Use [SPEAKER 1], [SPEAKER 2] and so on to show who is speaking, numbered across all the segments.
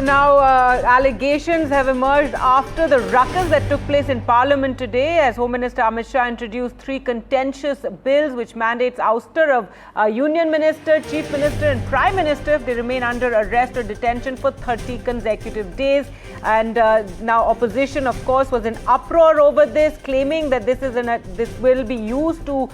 [SPEAKER 1] Now, allegations have emerged after the ruckus that took place in Parliament today as Home Minister Amit Shah introduced three contentious bills which mandates ouster of Union Minister, Chief Minister and Prime Minister if they remain under arrest or detention for 30 consecutive days. And now opposition, of course, was in uproar over this, claiming that this will be used to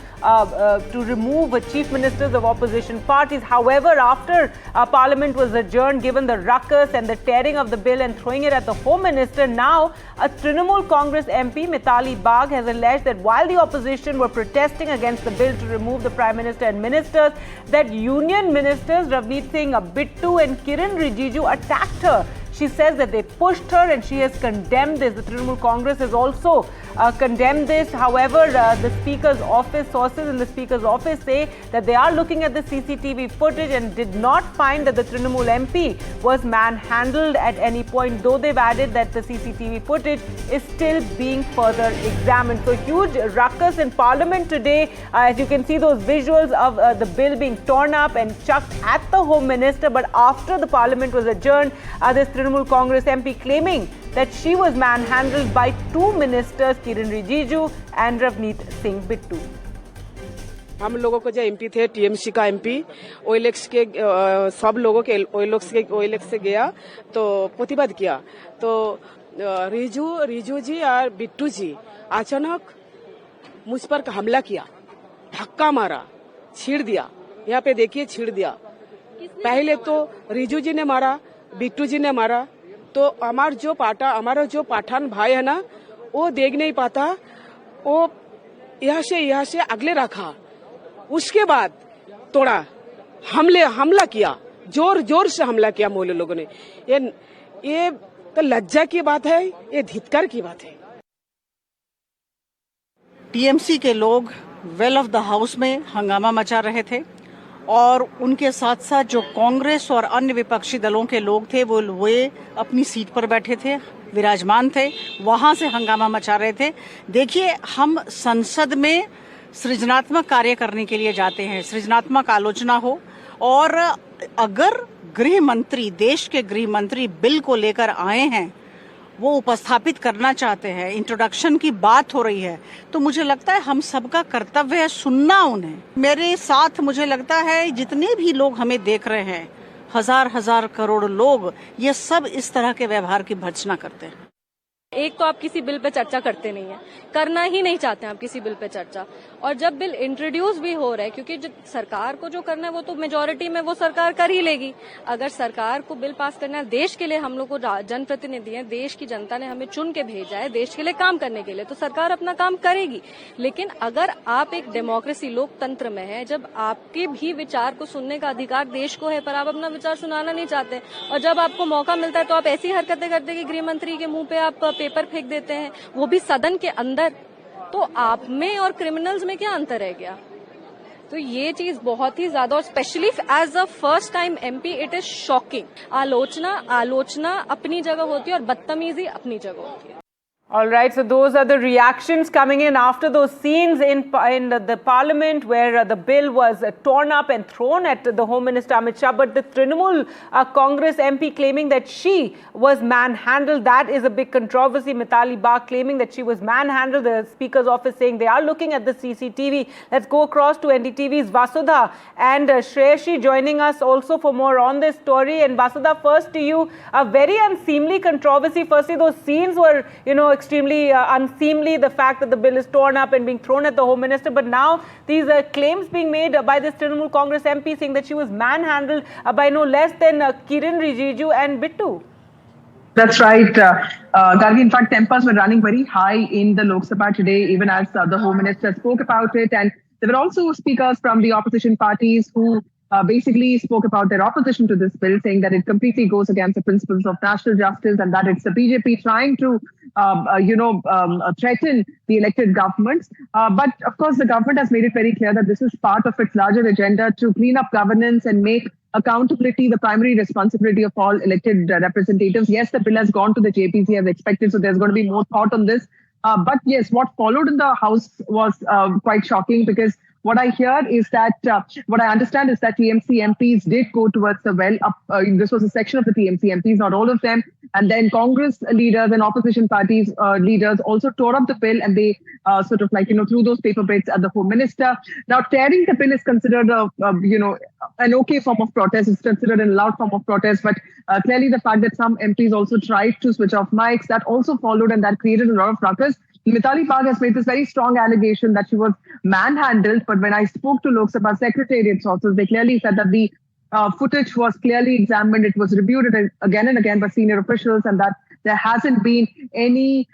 [SPEAKER 1] remove chief ministers of opposition parties. However, after Parliament was adjourned, given the ruckus and the tearing of the bill and throwing it at the Home Minister, now a Trinamool Congress MP, Mithali Bagh, has alleged that while the opposition were protesting against the bill to remove the Prime Minister and ministers, that Union Ministers Ravneet Singh Bittu and Kiren Rijiju attacked her. She says that they pushed her and she has condemned this. The Trinamool Congress has also condemned this. However, the Speaker's office, sources in the Speaker's office say that they are looking at the CCTV footage and did not find that the Trinamool MP was manhandled at any point, though they've added that the CCTV footage is still being further examined. So huge ruckus in Parliament today. As you can see those visuals of the bill being torn up and chucked at the Home Minister. But after the Parliament was adjourned, this Trinamool Congress MP claiming that she was manhandled by two ministers, Kiren Rijiju and Ravneet Singh Bittu.
[SPEAKER 2] हम लोगों को जो MP थे TMC का MP OLX के सब लोगों के ओएलएक्स से गया तो प्रतिवाद किया तो रिजू जी और बिट्टू जी अचानक मुझ पर हमला किया, धक्का मारा, छीड़ दिया। यहाँ पे देखिए छीड़ दिया। पहले तो रिजू जी ने मारा, बिट्टू जी ने मारा, तो हमारा जो पठान भाई है ना, वो देख नहीं पाता, वो यहाँ से अगले रखा, उसके बाद तोड़ा, हमला किया, जोर से हमला किया मोले लोगों ने। ये तो लज्जा की बात है, ये धिक्कार की बात है।
[SPEAKER 3] टीएमसी के लोग वेल ऑफ द हाउस में हंगामा मचा रहे थे और उनके साथ साथ जो कांग्रेस और अन्य विपक्षी दलों के लोग थे वो अपनी सीट पर बैठे थे, विराजमान थे, वहां से हंगामा मचा रहे थे। देखिए, हम संसद में सृजनात्मक कार्य करने के लिए जाते हैं, सृजनात्मक आलोचना हो, और अगर गृह मंत्री, देश के गृह मंत्री बिल को लेकर आए हैं, वो उपस्थापित करना चाहते हैं, इंट्रोडक्शन की बात हो रही है, तो मुझे लगता है हम सबका कर्तव्य है सुनना उन्हें। मेरे साथ मुझे लगता है जितने भी लोग हमें देख रहे हैं, हजार करोड़ लोग, ये सब इस तरह के व्यवहार की भर्त्सना करते हैं।
[SPEAKER 4] एक तो आप किसी बिल पे चर्चा करते नहीं है, करना ही नहीं चाहते हैं आप किसी बिल पे चर्चा, और जब बिल इंट्रोड्यूस भी हो रहा है, क्योंकि जो सरकार को जो करना है वो तो मेजोरिटी में वो सरकार कर ही लेगी। अगर सरकार को बिल पास करना है, देश के लिए हम लोग को जनप्रतिनिधि हैं, देश की जनता ने हमें चुन के भेजा है देश के लिए काम करने के लिए, तो सरकार अपना काम करेगी। लेकिन अगर आप एक डेमोक्रेसी, लोकतंत्र में है, जब आपके भी विचार को सुनने का अधिकार देश को है, पर आप अपना विचार सुनाना नहीं चाहते, और जब आपको मौका मिलता है तो आप ऐसी हरकतें करते कि गृह मंत्री के मुंह पे आप पेपर फेंक देते हैं, वो भी सदन के अंदर, तो आप में और क्रिमिनल्स में क्या अंतर है क्या? तो ये चीज बहुत ही ज्यादा, और specially as a first time MP it is shocking. आलोचना अपनी जगह होती है और बदतमीजी अपनी जगह होती है।
[SPEAKER 1] All right, so those are the reactions coming in after those scenes in the Parliament where the bill was torn up and thrown at the Home Minister Amit Shah. But the Trinamool Congress MP claiming that she was manhandled, that is a big controversy. Mithali Bagh claiming that she was manhandled. The Speaker's office saying they are looking at the CCTV. Let's go across to NDTV's Vasudha and Shreyashi joining us also for more on this story. And Vasudha, first to you, a very unseemly controversy. Firstly, those scenes were, extremely unseemly, the fact that the bill is torn up and being thrown at the Home Minister. But now these claims being made by this Trinamool Congress MP saying that she was manhandled by no less than Kiren Rijiju and Bittu.
[SPEAKER 5] That's right, Gargi. In fact, tempers were running very high in the Lok Sabha today, even as the Home Minister spoke about it. And there were also speakers from the opposition parties who basically spoke about their opposition to this bill, saying that it completely goes against the principles of national justice and that it's the BJP trying to, threaten the elected governments. But of course, the government has made it very clear that this is part of its larger agenda to clean up governance and make accountability the primary responsibility of all elected representatives. Yes, the bill has gone to the JPC as expected, so there's going to be more thought on this. But yes, what followed in the House was quite shocking, because what I hear is that, what I understand is that TMC MPs did go towards the well. This was a section of the TMC MPs, not all of them. And then Congress leaders and opposition parties leaders also tore up the bill, and they sort of threw those paper bits at the Home Minister. Now, tearing the bill is considered an okay form of protest. It's considered a loud form of protest. But clearly the fact that some MPs also tried to switch off mics, that also followed, and that created a lot of ruckus. Mithali Bagh has made this very strong allegation that she was manhandled. But when I spoke to Lok Sabha Secretariat sources, they clearly said that the footage was clearly examined. It was reviewed again and again by senior officials, and that there hasn't been any.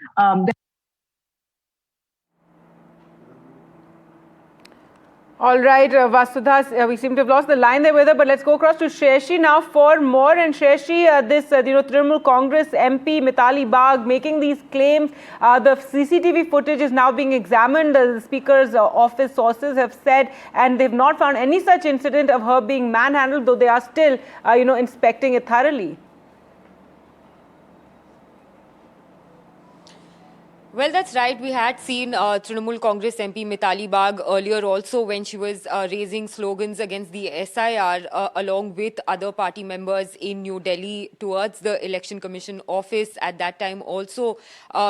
[SPEAKER 1] All right, Vasudha, we seem to have lost the line there with her, but let's go across to Sheshi now for more. And Sheshi, this Trinamool Congress MP Mithali Bagh making these claims. The CCTV footage is now being examined. The Speaker's office sources have said, and they've not found any such incident of her being manhandled, though they are still, inspecting it thoroughly.
[SPEAKER 6] Well, that's right. We had seen Trinamool Congress MP Mithali Bagh earlier also when she was raising slogans against the SIR along with other party members in New Delhi towards the Election Commission office. At that time also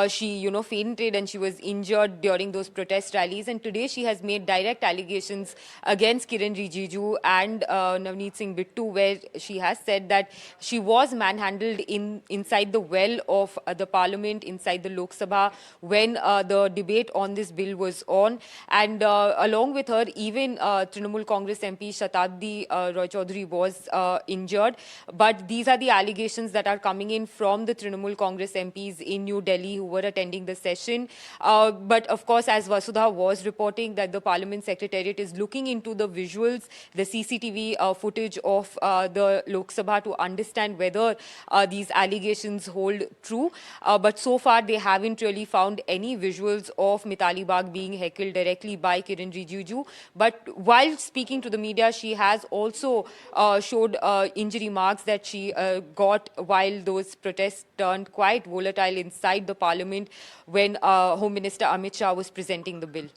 [SPEAKER 6] she, fainted and she was injured during those protest rallies. And today she has made direct allegations against Kiren Rijiju and Navneet Singh Bittu, where she has said that she was manhandled inside the well of the parliament, inside the Lok Sabha, when the debate on this bill was on. And along with her, even Trinamool Congress MP Shatabdi Roy Chaudhary was injured. But these are the allegations that are coming in from the Trinamool Congress MPs in New Delhi who were attending the session. But of course, as Vasudha was reporting, that the Parliament Secretariat is looking into the visuals, the CCTV footage of the Lok Sabha to understand whether these allegations hold true. But so far, they haven't really found any visuals of Mithali Bagh being heckled directly by Kiren Rijiju. But while speaking to the media, she has also showed injury marks that she got while those protests turned quite volatile inside the parliament when Home Minister Amit Shah was presenting the bill.